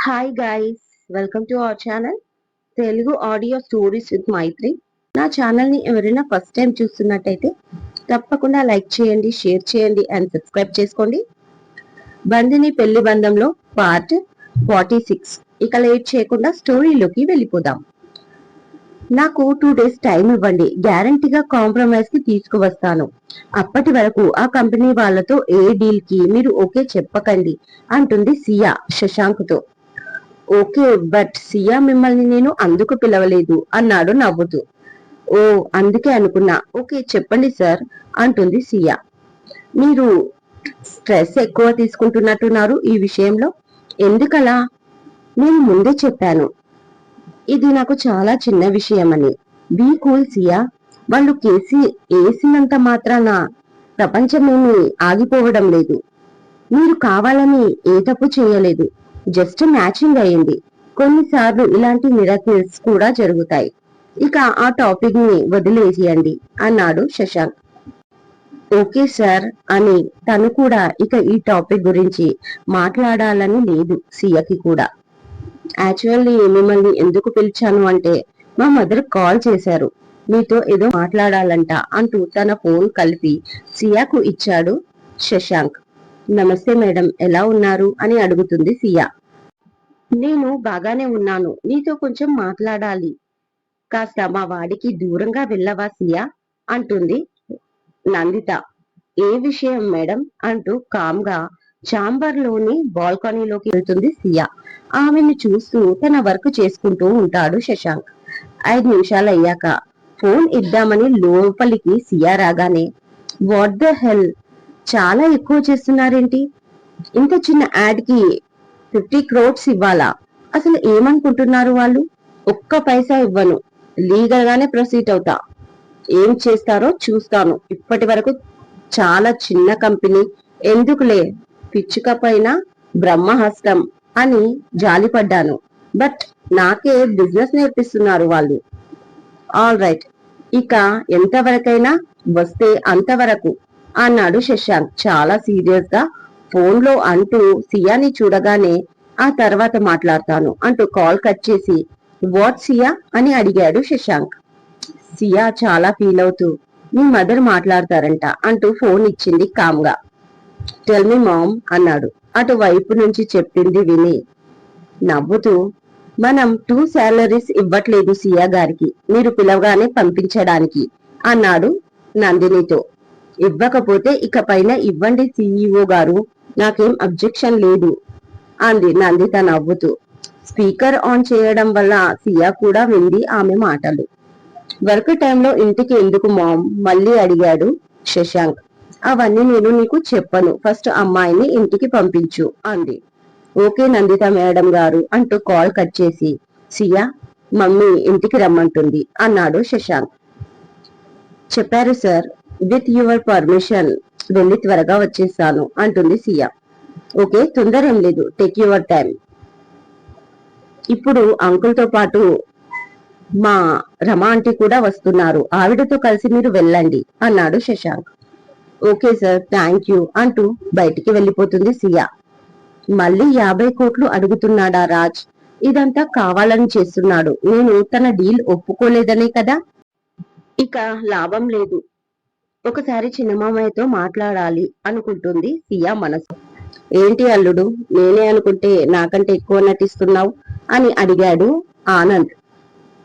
Hi guys, welcome to our channel Telugu audio stories with Maithri. నా channel ని ఎవరైనా first time చూస్తున్నట్టయితే తప్పకుండా లైక్ చేయండి, షేర్ చేయండి అండ్ సబ్స్క్రైబ్ చేసుకోండి. బంధిని పెళ్లి బంధంలో పార్ట్ 46. ఇక లేట్ చేయకుండా స్టోరీలోకి వెళ్ళిపోదాం. నాకు 2 days టైం ఇవ్వండి, గ్యారంటీగా కాంప్రమైజ్ కి తీసుకువస్తాను. అప్పటి వరకు ఆ కంపెనీ వాళ్ళతో ఏ డీల్ కి మీరు ఓకే చెప్పకండి అంటుంది సియా శశాంక్ తో. ఓకే, బట్ సియా మిమ్మల్ని నేను అందుకు పిలవలేదు అన్నాడు నవ్వుతూ. ఓ, అందుకే అనుకున్నా. ఓకే చెప్పండి సార్ అంటుంది సియా. మీరు స్ట్రెస్ ఎక్కువ తీసుకుంటున్నట్టున్నారు ఈ విషయంలో. ఎందుకలా? నేను ముందే చెప్పాను ఇది నాకు చాలా చిన్న విషయమని. బీ కూల్ సియా. వాళ్ళు కేసి వేసినంత మాత్రాన ప్రపంచమేమి ఆగిపోవడం లేదు. మీరు కావాలని ఏ తప్పు చేయలేదు, జస్ట్ మ్యాచింగ్ అయింది. కొన్నిసార్లు ఇలాంటి మిరాకిల్స్ కూడా జరుగుతాయి. ఇక ఆ టాపిక్ ని వదిలేసేయండి అన్నాడు శశాంక్. ఓకే సార్ అని తను కూడా ఇక ఈ టాపిక్ గురించి మాట్లాడాలని లేదు సియాకి కూడా. యాక్చువల్లీ మిమ్మల్ని ఎందుకు పిలిచాను అంటే మా మదర్ కాల్ చేశారు, మీతో ఏదో మాట్లాడాలంట అంటూ తన ఫోన్ కలిపి సియాకు ఇచ్చాడు శశాంక్. నమస్తే మేడం, ఎలా ఉన్నారు అని అడుగుతుంది సియా. నేను బాగానే ఉన్నాను, నీతో కొంచెం మాట్లాడాలి. కాస్త మా వాడికి దూరంగా వెళ్ళవా సియా అంటుంది నందిత. ఏ విషయం మేడం అంటూ కామ్గా చాంబర్ లోని బాల్కనీలోకి వెళ్తుంది సియా. ఆమెను చూస్తూ తన వర్క్ చేసుకుంటూ ఉంటాడు శశాంక్. 5 నిమిషాలు అయ్యాక ఫోన్ ఇద్దామని లోపలికి సియా రాగానే, వాట్ ద హెల్, చాలా ఎక్కువ చేస్తున్నారేంటి? ఇంత చిన్న యాడ్ కి 50 crores ఇవ్వాలా? అసలు ఏమనుకుంటున్నారు వాళ్ళు? ఒక్క పైసా ఇవ్వను, లీగల్ గానే ప్రొసీడ్ అవుతా. ఏం చేస్తారో చూస్తాను. ఇప్పటి వరకు చాలా చిన్న కంపెనీ, ఎందుకులే పిచ్చుక పైన బ్రహ్మహస్తం అని జాలిపడ్డాను. బట్ నాకే బిజినెస్ నేర్పిస్తున్నారు వాళ్ళు. ఆల్ రైట్, ఇక ఎంతవరకైనా వస్తే అంతవరకు అన్నాడు శశాంక్ చాలా సీరియస్ గా ఫోన్ లో అంటూ సియాని చూడగానే ఆ తర్వాత మాట్లాడతాను అంటూ కాల్ కట్ చేసి, వాట్ సియా అని అడిగాడు శశాంక్. సియా చాలా ఫీల్ అవుతూ, మీ మదర్ మాట్లాడతారంట అంటూ ఫోన్ ఇచ్చింది కామ్గా. టెల్ మీ మామ్ అన్నాడు అటువైపు నుంచి చెప్పింది విని నవ్వుతూ. మనం 2 salaries ఇవ్వట్లేదు సియా గారికి, మీరు పిలవగానే పంపించడానికి అన్నాడు నందినితో. ఇవ్వకపోతే ఇక పైన ఇవ్వండి సిఇఓ గారు, నాకేం అబ్జెక్షన్ లేదు అంది నందిత నవ్వుతూ. స్పీకర్ ఆన్ చేయడం వల్ల సియా కూడా వింది ఆమె మాటలు. వర్క్ టైంలో ఇంటికి ఎందుకు మామ్ మళ్ళీ అడిగాడు శశాంక్. అవన్నీ నేను నీకు చెప్పను, ఫస్ట్ అమ్మాయిని ఇంటికి పంపించు అంది. ఓకే నందిత మేడం గారు అంటూ కాల్ కట్ చేసి, సియా మమ్మీ ఇంటికి రమ్మంటుంది అన్నాడు శశాంక్. చెప్పారు సార్, విత్ యువర్ పర్మిషన్ వెళ్ళి త్వరగా వచ్చేస్తాను అంటుంది సియా. ఓకే, తొందర ఏం లేదు, టేక్ యువర్ టైం. ఇప్పుడు అంకుల్ తో పాటు మా రమా ఆంటీ కూడా వస్తున్నారు, ఆవిడతో కలిసి మీరు వెళ్ళండి అన్నాడు Shashank. Okay sir, thank you అంటూ బయటికి వెళ్ళిపోతుంది సియా. మళ్ళీ 50 కోట్లు అడుగుతున్నాడా రాజ్? ఇదంతా కావాలని చేస్తున్నాడు, నేను తన డీల్ ఒప్పుకోలేదనే కదా. ఇక లాభం లేదు, ఒకసారి చిన్నమామయ్యతో మాట్లాడాలి అనుకుంటుంది సియా మనసు. ఏంటి అల్లుడు, నేనే అనుకుంటే నాకంటే ఎక్కువ నటిస్తున్నావు అని అడిగాడు ఆనంద్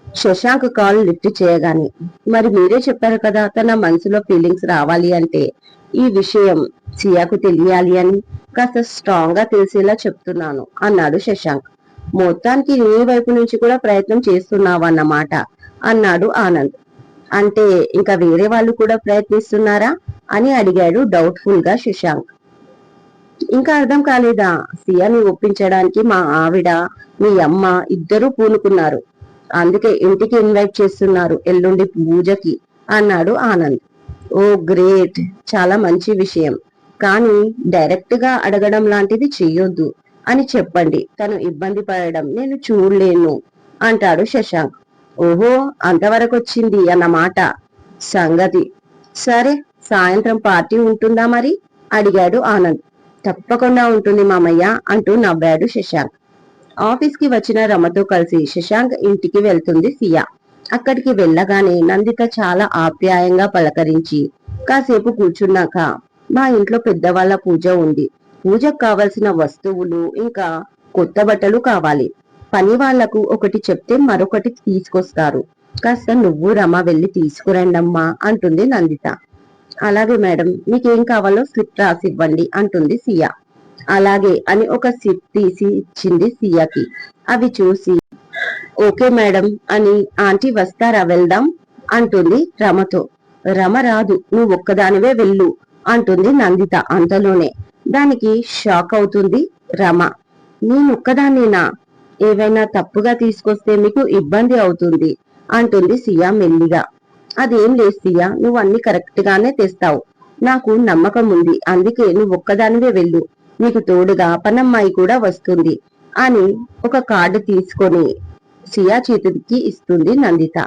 శశాంక్ కాల్ లిఫ్ట్ చేయగానే. మరి మీరే చెప్పారు కదా తన మనసులో ఫీలింగ్స్ రావాలి అంటే ఈ విషయం సియాకు తెలియాలి అని, కాస్త స్ట్రాంగ్ గా తెలిసేలా చెప్తున్నాను అన్నాడు శశాంక్. మొత్తానికి నీ వైపు నుంచి కూడా ప్రయత్నం చేస్తున్నావన్నమాట అన్నాడు ఆనంద్. అంటే ఇంకా వేరే వాళ్ళు కూడా ప్రయత్నిస్తున్నారా అని అడిగాడు డౌట్ఫుల్ గా శశాంక్. ఇంకా అర్థం కాలేదా? సియాని ఒప్పించడానికి మా ఆవిడ, మీ అమ్మ ఇద్దరూ పూనుకున్నారు, అందుకే ఇంటికి ఇన్వైట్ చేస్తున్నారు ఎల్లుండి పూజకి అన్నాడు ఆనంద్. ఓ గ్రేట్, చాలా మంచి విషయం. కానీ డైరెక్ట్ గా అడగడం లాంటిది చెయ్యొద్దు అని చెప్పండి, తను ఇబ్బంది పడడం నేను చూడలేను అంటాడు శశాంక్. ఓహో, అంతవరకు వచ్చింది అన్నమాట సంగతి. సరే, సాయంత్రం పార్టీ ఉంటుందా మరి అడిగాడు ఆనంద్. తప్పకుండా ఉంటుంది మామయ్య అంటూ నవ్వాడు శశాంక్. ఆఫీస్ కి వచ్చిన రమతో కలిసి శశాంక్ ఇంటికి వెళ్తుంది సియా. అక్కడికి వెళ్ళగానే నందిత చాలా ఆప్యాయంగా పలకరించి కాసేపు కూర్చున్నాక, మా ఇంట్లో పెద్దవాళ్ళ పూజ ఉంది, పూజకు కావలసిన వస్తువులు ఇంకా కొత్త బట్టలు కావాలి, పని వాళ్లకు ఒకటి చెప్తే మరొకటి తీసుకొస్తారు, కాస్త నువ్వు రమ వెళ్ళి తీసుకురండమ్మా అంటుంది నందిత. అలాగే మేడం, మీకేం కావాలో స్లిప్ రాసి ఇవ్వండి అంటుంది సియా. అలాగే అని ఒక స్లిప్ తీసి ఇచ్చింది సియాకి. అవి చూసి ఓకే మేడం అని ఆంటీ వస్తారా వెళ్దాం అంటుంది రమతో. రమ రాదు, నువ్వు ఒక్కదానివే వెళ్ళు అంటుంది నందిత అంతలోనే. దానికి షాక్ అవుతుంది రమ. నేనొక్కదాన్నేనా? ఏవైనా తప్పుగా తీసుకొస్తే మీకు ఇబ్బంది అవుతుంది అంటుంది సియా మెల్లిగా. అదేం లేదు సియా, నువ్వు అన్ని కరెక్ట్ గానే తెస్తావు, నాకు నమ్మకం ఉంది, అందుకే నువ్వు ఒక్కదానివే వెళ్ళు, నీకు తోడుగా పనమ్మాయి కూడా వస్తుంది అని ఒక కార్డు తీసుకొని సియా చేతికి ఇస్తుంది నందిత.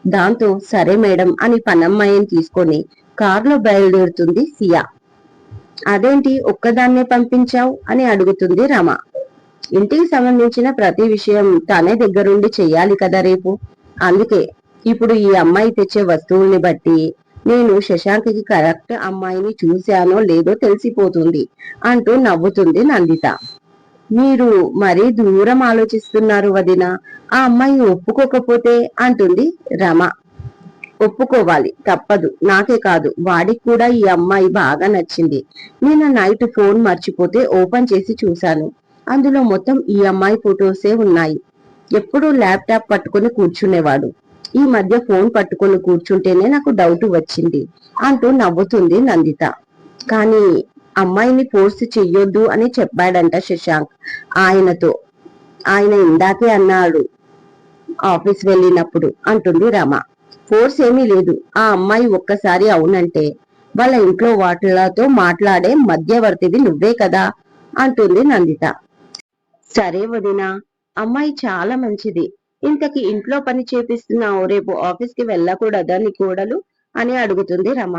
దాంతో సరే మేడం అని పనమ్మాయిని తీసుకొని కారులో బయలుదేరుతుంది సియా. అదేంటి ఒక్కదాన్నే పంపించావు అని అడుగుతుంది రమ. ఇంటికి సంబంధించిన ప్రతి విషయం తనే దగ్గరుండి చెయ్యాలి కదా రేపు, అందుకే ఇప్పుడు ఈ అమ్మాయి తెచ్చే వస్తువుల్ని బట్టి నేను శశాంక్కి కరెక్ట్ అమ్మాయిని చూశానో లేదో తెలిసిపోతుంది అంటూ నవ్వుతుంది నందిత. మీరు మరీ దూరం ఆలోచిస్తున్నారు వదిన, ఆ అమ్మాయి ఒప్పుకోకపోతే అంటుంది రమ. ఒప్పుకోవాలి, తప్పదు, నాకే కాదు వాడికి కూడా ఈ అమ్మాయి బాగా నచ్చింది. నేను నైట్ ఫోన్ మర్చిపోతే ఓపెన్ చేసి చూశాను, అందులో మొత్తం ఈ అమ్మాయి ఫొటోసే ఉన్నాయి. ఎప్పుడూ ల్యాప్టాప్ పట్టుకుని కూర్చునేవాడు, ఈ మధ్య ఫోన్ పట్టుకుని కూర్చుంటేనే నాకు డౌట్ వచ్చింది అంటూ నవ్వుతుంది నందిత. కానీ అమ్మాయిని ఫోర్స్ చెయ్యొద్దు అని చెప్పాడంట శశాంక్ ఆయనతో, ఆయన ఇందాకే అన్నాడు ఆఫీస్ వెళ్ళినప్పుడు అంటుంది రమ. ఫోర్స్ ఏమీ లేదు, ఆ అమ్మాయి ఒక్కసారి అవునంటే వాళ్ళ ఇంట్లో వాటిలతో మాట్లాడే మధ్యవర్తివి నువ్వే కదా అంటుంది నందిత. సరే వదినా, అమ్మాయి చాలా మంచిది, ఇంతకి ఇంట్లో పని చేపిస్తున్నావు, రేపు ఆఫీస్ కి వెళ్ళకూడదా నీ కోడలు అని అడుగుతుంది రమ.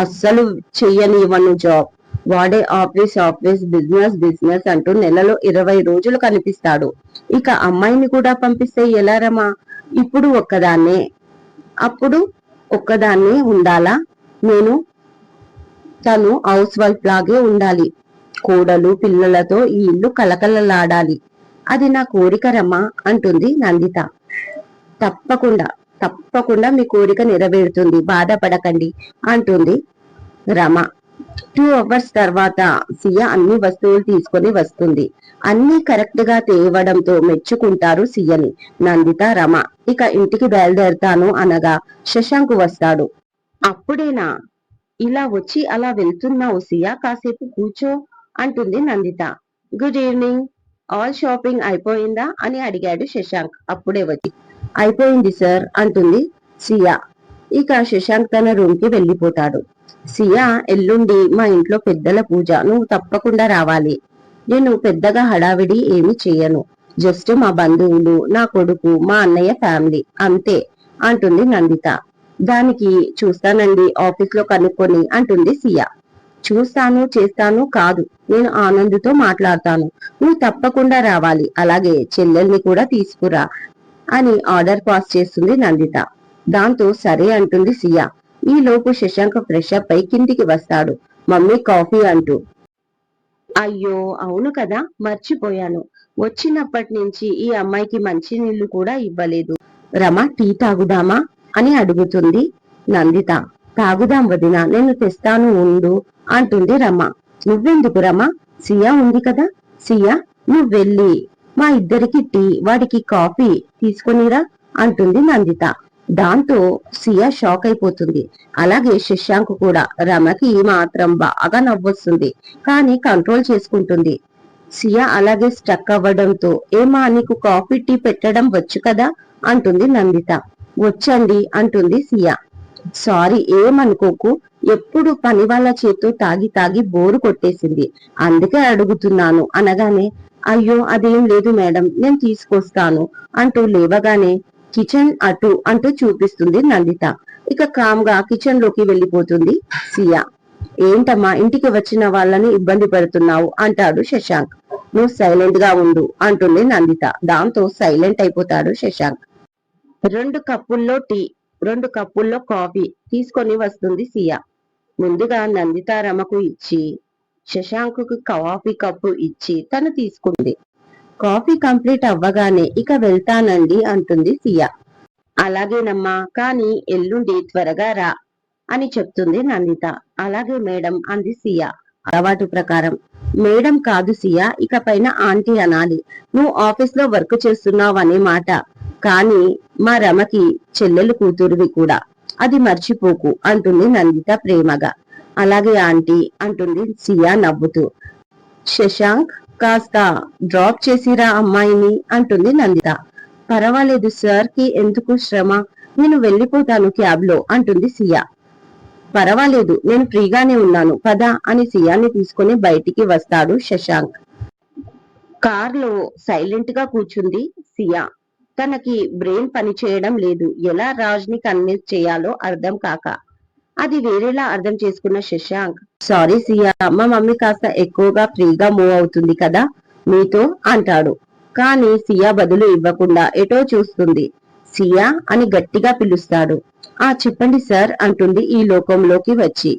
అస్సలు చెయ్యనివ్వను జాబ్, వాడే ఆఫీస్ ఆఫీస్ బిజినెస్ బిజినెస్ అంటూ నెలలో 20 రోజులు కనిపిస్తాడు, ఇక అమ్మాయిని కూడా పంపిస్తే ఎలా రమా? ఇప్పుడు ఒక్కదాన్నే, అప్పుడు ఒక్కదాన్నే ఉండాలా నేను? తను హౌస్ వైఫ్ లాగే ఉండాలి, కోడలు పిల్లలతో ఈ ఇల్లు కలకలలాడాలి, అది నా కోరిక రమా అంటుంది నందిత. తప్పకుండా తప్పకుండా మీ కోరిక నెరవేరుతుంది, బాధపడకండి అంటుంది రమ. 2 అవర్స్ తర్వాత సియా అన్ని వస్తువులు తీసుకొని వస్తుంది. అన్ని కరెక్ట్ గా తేవడంతో మెచ్చుకుంటారు సియని నందిత రమ. ఇక ఇంటికి బయలుదేరుతాను అనగా శశాంక్ వస్తాడు. అప్పుడేనా ఇలా వచ్చి అలా వెళ్తున్నావు సియా, కాసేపు కూర్చో అంటుంది Nandita. Good evening, all shopping అయిపోయిందా అని అడిగాడు శశాంక్ అప్పుడే వచ్చి. అయిపోయింది సార్ అంటుంది సియా. ఇక శశాంక్ తన రూమ్ కి వెళ్లిపోతాడు. సియా, ఎల్లుండి మా ఇంట్లో పెద్దల పూజ, నువ్వు తప్పకుండా రావాలి. నేను పెద్దగా హడావిడి ఏమి చెయ్యను, జస్ట్ మా బంధువులు, నా కొడుకు, మా అన్నయ్య ఫ్యామిలీ అంతే అంటుంది నందిత. దానికి చూస్తానండి ఆఫీస్ లో కనుక్కొని అంటుంది సియా. చూస్తాను చేస్తాను కాదు, నేను ఆనంద్తో మాట్లాడతాను, నువ్వు తప్పకుండా రావాలి, అలాగే చెల్లెల్ని కూడా తీసుకురా అని ఆర్డర్ పాస్ చేస్తుంది నందిత. దాంతో సరే అంటుంది సియా. ఈ లోపు శశాంక్ ఫ్రెష్ అప్ అయి కిందికి వస్తాడు, మమ్మీ కాఫీ అంటూ. అయ్యో అవును కదా, మర్చిపోయాను, వచ్చినప్పటి నుంచి ఈ అమ్మాయికి మంచి నీళ్లు కూడా ఇవ్వలేదు. రమ, టీ తాగుదామా అని అడుగుతుంది నందిత. తాగుదాం వదిన, నేను తెస్తాను ఉండు అంటుంది రమ. నువ్వెందుకు రమ, సియా ఉంది కదా, సియా నువ్వు వెళ్ళి మా ఇద్దరికి టీ, వాడికి కాఫీ తీసుకొనిరా అంటుంది నందిత. దాంతో సియా షాక్ అయిపోతుంది. అలాగే శశాంక్ కూడా. రమకి మాత్రం బాగా నవ్వొస్తుంది, కానీ కంట్రోల్ చేసుకుంటుంది. సియా అలాగే స్టక్ అవ్వడంతో, ఏమా నీకు కాఫీ టీ పెట్టడం వచ్చు కదా అంటుంది నందిత. వచ్చండి అంటుంది సియా. సారీ ఏమనుకోకు, ఎప్పుడు పని వాళ్ళ చేత్తో తాగి తాగి బోరు కొట్టేసింది, అందుకే అడుగుతున్నాను అనగానే, అయ్యో అదేం లేదు మేడం, నేను తీసుకొస్తాను అంటూ లేవగానే కిచెన్ అటు అంటూ చూపిస్తుంది నందిత. ఇక కామ్ గా కిచెన్ లోకి వెళ్లిపోతుంది సియా. ఏంటమ్మా ఇంటికి వచ్చిన వాళ్ళని ఇబ్బంది పెడుతున్నావు అంటాడు శశాంక్. నువ్వు సైలెంట్ గా ఉండు అంటుంది నందిత. దాంతో సైలెంట్ అయిపోతాడు శశాంక్. 2 కప్పుల్లో టీ, 2 కప్పుల్లో కాఫీ తీసుకొని వస్తుంది సియా. ముందుగా నందిత రమకు ఇచ్చి శశాంక్ కు కాఫీ కప్పు ఇచ్చి తను తీసుకుంది. కాఫీ కంప్లీట్ అవ్వగానే ఇక వెళ్తానండి అంటుంది సియా. అలాగేనమ్మా, కానీ ఎల్లుండి త్వరగా రా అని చెప్తుంది నందిత. అలాగే మేడం అంది సియా అలవాటు ప్రకారం. మేడం కాదు సియా, ఇక పైన ఆంటీ అనాలి. నువ్వు ఆఫీస్ లో వర్క్ చేస్తున్నావు అనే మాట, కానీ మా రమకి చెల్లెలు కూతురువి కూడా, అది మర్చిపోకు అంటుంది నందిత ప్రేమగా. అలాగే ఆంటీ అంటుంది సియా నవ్వుతూ. శశాంక్, కాస్త డ్రాప్ చేసిరా అమ్మాయిని అంటుంది నందిత. పర్వాలేదు సార్ కి ఎందుకు శ్రమ, నేను వెళ్ళిపోతాను క్యాబ్ లో అంటుంది సియా. పర్వాలేదు, నేను ఫ్రీగానే ఉన్నాను పద అని సియాని తీసుకుని బయటికి వస్తాడు శశాంక్. కార్ లో సైలెంట్ గా కూర్చుంది సియా. తనకి బ్రెయిన్ పని చేయడం లేదు. ఎలా రాజ్ ని కన్విన్స్ చేయాలో అర్థం కాక అది వేరేలా అర్థం చేసుకున్న శశాంక్, సారీ సియా, మా మమ్మీ కాస్త ఎక్కువగా ఫ్రీగా మూవ్ అవుతుంది కదా మీతో అంటాడు. కానీ సియా బదులు ఇవ్వకుండా ఎటో చూస్తుంది. సియా అని గట్టిగా పిలుస్తాడు. చెప్పండి సార్ అంటుంది ఈ లోకంలోకి వచ్చి.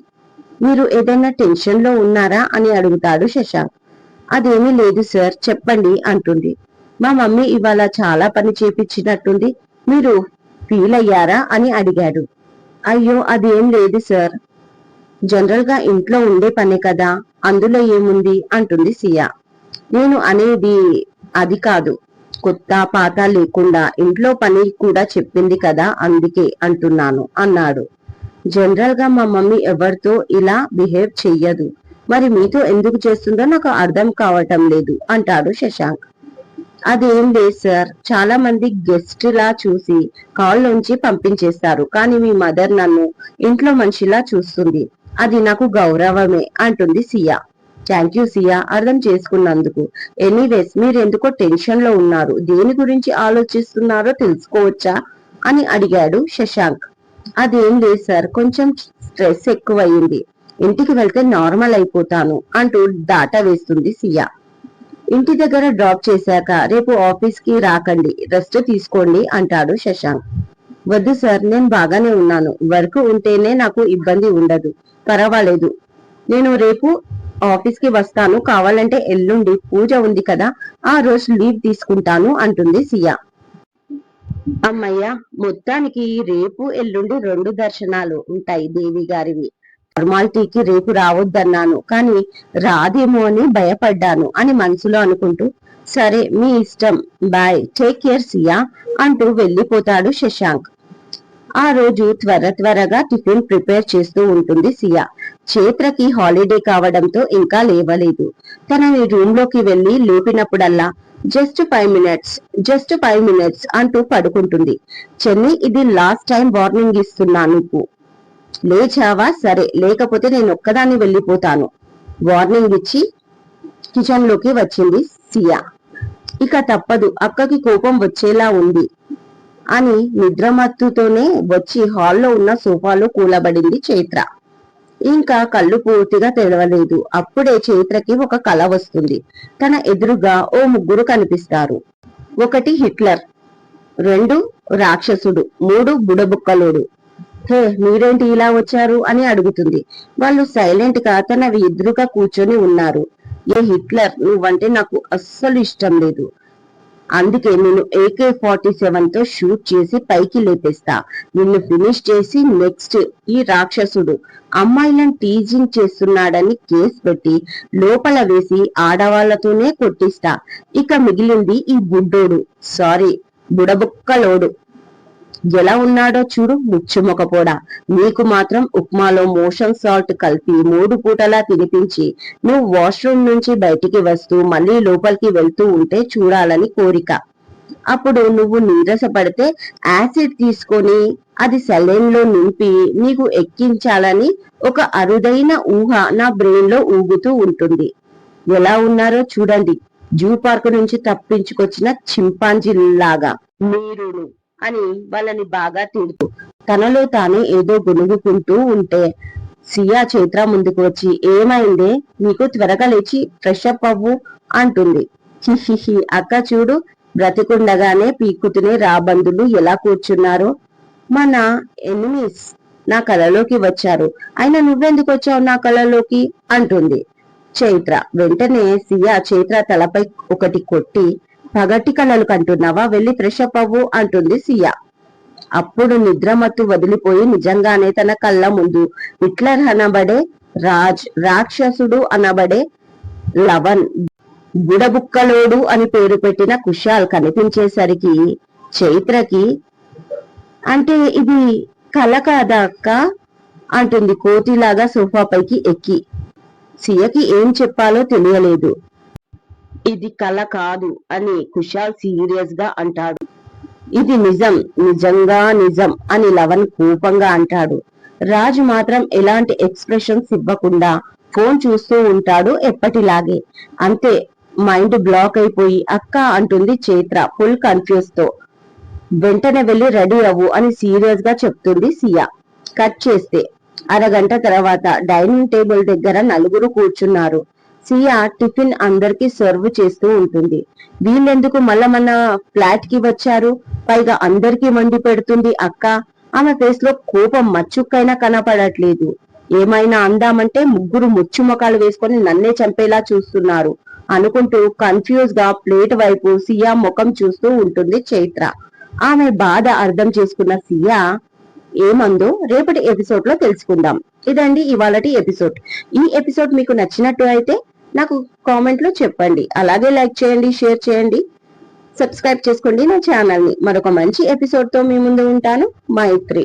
మీరు ఏదైనా టెన్షన్ లో ఉన్నారా అని అడుగుతాడు శశాంక్. అదేమీ లేదు సార్, చెప్పండి అంటుంది. మా మమ్మీ ఇవాళ చాలా పని చేపించినట్టుంది, మీరు ఫీల్ అయ్యారా అని అడిగాడు. అయ్యో అదేం లేదు సార్, జనరల్ గా ఇంట్లో ఉండే పనే కదా, అందులో ఏముంది అంటుంది సియా. నేను అనేది అది కాదు, కొత్త పాత లేకుండా ఇంట్లో పని కూడా చెప్పింది కదా అందుకే అంటున్నాను అన్నాడు. జనరల్ గా మా మమ్మీ ఎవరితో ఇలా బిహేవ్ చెయ్యదు, మరి మీతో ఎందుకు చేస్తుందో నాకు అర్థం కావటం లేదు అంటాడు శశాంక్. అదేం లేదు సార్, చాలా మంది గెస్ట్ లా చూసి కాల్ నుంచి పంపించేస్తారు, కానీ మీ మదర్ నన్ను ఇంట్లో మనిషిలా చూస్తుంది, అది నాకు గౌరవమే అంటుంది సియా. థ్యాంక్ యూ సియా, అర్థం చేసుకున్నందుకు. ఎనీవేస్ మీరెందుకో టెన్షన్ లో ఉన్నారు, దేని గురించి ఆలోచిస్తున్నారో తెలుసుకోవచ్చా అని అడిగాడు శశాంక్. అదేం లేదు సార్, కొంచెం స్ట్రెస్ ఎక్కువయింది, ఇంటికి వెళ్తే నార్మల్ అయిపోతాను అంటూ దాటా వేస్తుంది సియా. ఇంటి దగ్గర డ్రాప్ చేశాక రేపు ఆఫీస్ కి రాకండి, రెస్ట్ తీసుకోండి అంటాడు శశాంక్. వద్దు సార్, నేను బాగానే ఉన్నాను, వర్క్ ఉంటేనే నాకు ఇబ్బంది ఉండదు, పర్వాలేదు, నేను రేపు ఆఫీస్ కి వస్తాను, కావాలంటే ఎల్లుండి పూజ ఉంది కదా ఆ రోజు లీవ్ తీసుకుంటాను అంటుంది సియా. అమ్మయ్య, మొత్తానికి రేపు ఎల్లుండి 2 దర్శనాలు ఉంటాయి దేవి గారివి. ఫార్మాలిటీకి రేపు రావద్దన్నాను, కానీ రాదేమో అని భయపడ్డాను అని మనసులో అనుకుంటూ, సరే మీ ఇష్టం, బాయ్, టేక్ కేర్ సియా అంటూ వెళ్ళిపోతాడు శశాంక్. ఆ రోజు త్వరగా టిఫిన్ ప్రిపేర్ చేస్తూ ఉంటుంది సియా. చైత్రకి హాలిడే కావడంతో ఇంకా లేవలేదు. తనని రూమ్ లోకి వెళ్లి లేపినప్పుడల్లా జస్ట్ 5 మినిట్స్ అంటూ పడుకుంటుంది. చెన్ని, ఇది లాస్ట్ టైం వార్నింగ్ ఇస్తున్నా, నీకు లేచావా సరే, లేకపోతే నేను ఒక్కదాన్ని వెళ్ళిపోతాను వార్నింగ్ ఇచ్చి కిచెన్ లోకి వచ్చింది సియా. ఇక తప్పదు, అక్కకి కోపం వచ్చేలా ఉంది అని నిద్రమత్తుతోనే వచ్చి హాల్లో ఉన్న సోఫాలో కూలబడింది చైత్ర. ఇంకా కళ్ళు పూర్తిగా తెరవలేదు. అప్పుడే చైత్రకి ఒక కల వస్తుంది. తన ఎదురుగా ఓ 3 కనిపిస్తారు. 1 హిట్లర్, 2 రాక్షసుడు, 3 బుడబుక్కలోడు. హే, మీరేంటి ఇలా వచ్చారు అని అడుగుతుంది. వాళ్ళు సైలెంట్ గా తన ఎదురుగా కూర్చొని ఉన్నారు. ఏ హిట్లర్, నువ్వంటే నాకు అస్సలు ఇష్టం లేదు, అందుకే నేను AK-47 తో షూట్ చేసి పైకి లేపేస్తా, నిన్ను ఫినిష్ చేసి నెక్స్ట్ ఈ రాక్షసుడు అమ్మాయిలను టీజింగ్ చేస్తున్నాడని కేసు పెట్టి లోపల వేసి ఆడవాళ్లతోనే కొట్టిస్తా, ఇక మిగిలింది ఈ బుడ్డోడు, సారీ బుడబుక్కలోడు, ఎలా ఉన్నాడో చూడు ముచ్చుమొకపోడా, నీకు మాత్రం ఉప్మాలో మోషన్ సాల్ట్ కలిపి 3 పూటలా తినిపించి నువ్వు వాష్రూమ్ నుంచి బయటికి వస్తూ మళ్ళీ లోపలికి వెళ్తూ ఉంటే చూడాలని కోరిక. అప్పుడు నువ్వు నీరసపడితే యాసిడ్ తీసుకొని అది సెలైన్ లో నింపి నీకు ఎక్కించాలని ఒక అరుదైన ఊహ నా బ్రెయిన్ లో ఊగుతూ ఉంటుంది. ఎలా ఉన్నారో చూడండి, జూ పార్క్ నుంచి తప్పించుకొచ్చిన చింపాంజీలాగా మీరును అని వాళ్ళని బాగా తిడుతూ తనలో తానే ఏదో గొనుగుకుంటూ ఉంటే సియా చైత్ర ముందుకు వచ్చి ఏమైందే, నీకు త్వరగా లేచి ఫ్రెష్ అప్ అవ్వు అంటుంది. హిహిహి అక్క చూడు, బ్రతికుండగానే పీక్కుతినే రాబందులు ఎలా కూర్చున్నారో. మన ఎనిమీస్ నా కలలోకి వచ్చారు, అయినా నువ్వెందుకు వచ్చావు నా కలలోకి అంటుంది చైత్ర. వెంటనే సియా చైత్ర తలపై ఒకటి కొట్టి, పగటి కలలు కంటున్నావా, వెళ్ళి ఫ్రెష్ అప్ అవ్వు అంటుంది సియా. అప్పుడు నిద్రమత్తు వదిలిపోయి నిజంగానే తన కళ్ళ ముందు హిట్లర్ అనబడే రాక్షసుడు అనబడే లవన్, బుడబుక్కలోడు అని పేరు పెట్టిన కుశాల్ కనిపించేసరికి చైత్రకి అంటే ఇది కల కాదా అక్క అంటుంది కోతిలాగా సోఫాపైకి ఎక్కి. సియకి ఏం చెప్పాలో తెలియలేదు. ఇది కల కాదు అని కుశాల్ సీరియస్ గా అంటాడు. ఇది నిజం, నిజంగా నిజం అని లవన్ కోపంగా అంటాడు. రాజు మాత్రం ఎలాంటి ఎక్స్ప్రెషన్స్ ఇవ్వకుండా ఫోన్ చూస్తూ ఉంటాడు ఎప్పటిలాగే. అంతే, మైండ్ బ్లాక్ అయిపోయి అక్క అంటుంది చైత్ర ఫుల్ కన్ఫ్యూజ్ తో. వెంటనే వెళ్ళి రెడీ అవ్వు అని సీరియస్ గా చెప్తుంది సియా. కట్ చేస్తే అరగంట తర్వాత డైనింగ్ టేబుల్ దగ్గర నలుగురు కూర్చున్నారు. సియా టిఫిన్ అందరికి సర్వ్ చేస్తూ ఉంటుంది. వీళ్ళెందుకు మళ్ళా మన ఫ్లాట్ కి వచ్చారు, పైగా అందరికీ వండి పెడుతుంది అక్క. ఆమె ఫేస్ లో కోపం మచ్చుక్కైనా కనపడట్లేదు. ఏమైనా అందామంటే ముగ్గురు ముచ్చుమొకాలు వేసుకొని నన్నే చంపేలా చూస్తున్నారు అనుకుంటూ కన్ఫ్యూజ్ గా ప్లేట్ వైపు సియా ముఖం చూస్తూ ఉంటుంది చైత్ర. ఆమె బాధ అర్థం చేసుకున్న సియా ఏమందో రేపటి ఎపిసోడ్ లో తెలుసుకుందాం. ఇదండి ఇవాళటి ఎపిసోడ్. ఈ ఎపిసోడ్ మీకు నచ్చినట్టు అయితే నాకు కామెంట్ లో చెప్పండి. అలాగే లైక్ చేయండి, షేర్ చేయండి, సబ్స్క్రైబ్ చేసుకోండి నా ఛానల్ ని. మరొక మంచి ఎపిసోడ్ తో మీ ముందు ఉంటాను. మైత్రి.